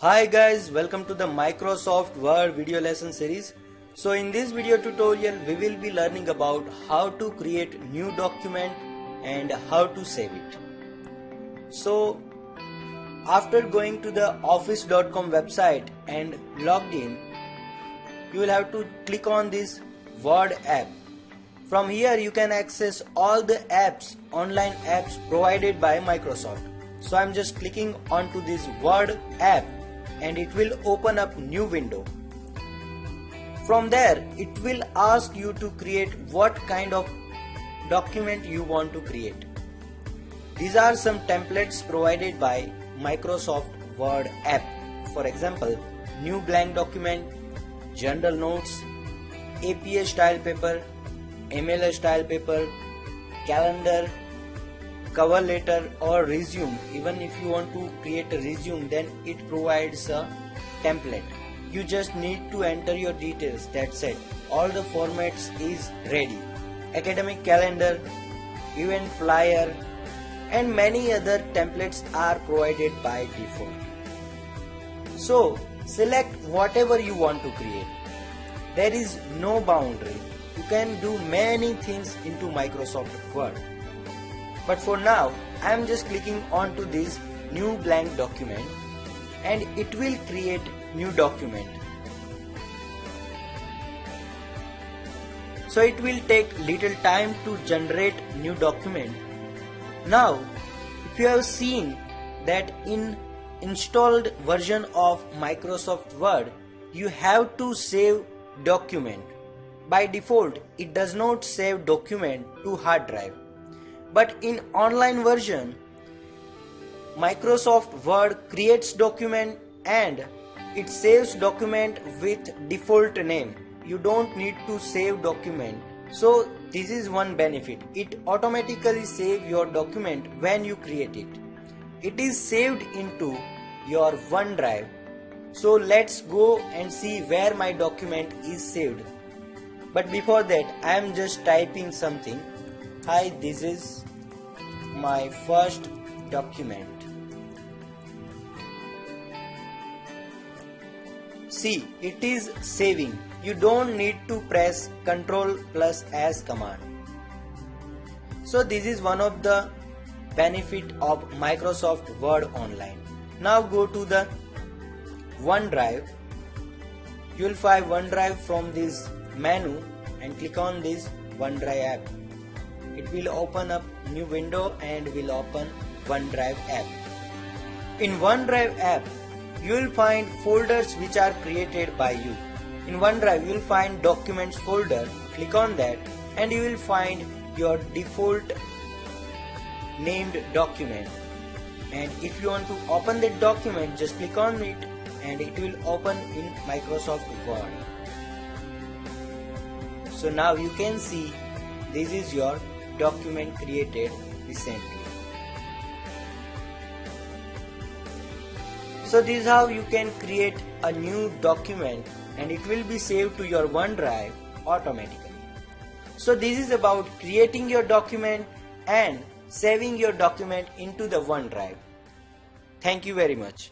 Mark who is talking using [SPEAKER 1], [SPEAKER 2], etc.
[SPEAKER 1] Hi guys, welcome to the Microsoft Word video lesson series. So in this video tutorial we will be learning about how to create new document and how to save it. So after going to the office.com website and logged in, you will have to click on this Word app. From here you can access all the apps, online apps provided by Microsoft. So I'm just clicking onto this Word app and it will open up new window. From there it will ask you to create what kind of document you want to create. These are some templates provided by Microsoft Word app. For example, new blank document, general notes, APA style paper, MLA style paper, calendar, cover letter or resume. Even if you want to create a resume, then it provides a template. You just need to enter your details, that's it. All the formats is ready. Academic calendar, event flyer and many other templates are provided by default. So select whatever you want to create. There is no boundary. You can do many things into Microsoft Word. But for now, I am just clicking onto this new blank document and it will create new document. So it will take little time to generate new document. Now, if you have seen that in installed version of Microsoft Word, you have to save document. By default, it does not save document to hard drive. But in online version, Microsoft Word creates document and it saves document with default name. You don't need to save document. So this is one benefit. It automatically saves your document when you create it. It is saved into your OneDrive. So let's go and see where my document is saved. But before that, I am just typing something. Hi, this is my first document. See, it is saving. You don't need to press Ctrl+S command. So this is one of the benefit of Microsoft Word Online. Now go to the OneDrive. You will find OneDrive from this menu and click on this OneDrive app. It will open up new window and will open OneDrive app. In OneDrive app, you will find folders which are created by you. In OneDrive, you will find documents folder. Click on that and you will find your default named document. And if you want to open that document, just click on it and it will open in Microsoft Word. So now you can see this is your document created recently. So this is how you can create a new document and it will be saved to your OneDrive automatically. So this is about creating your document and saving your document into the OneDrive. Thank you very much.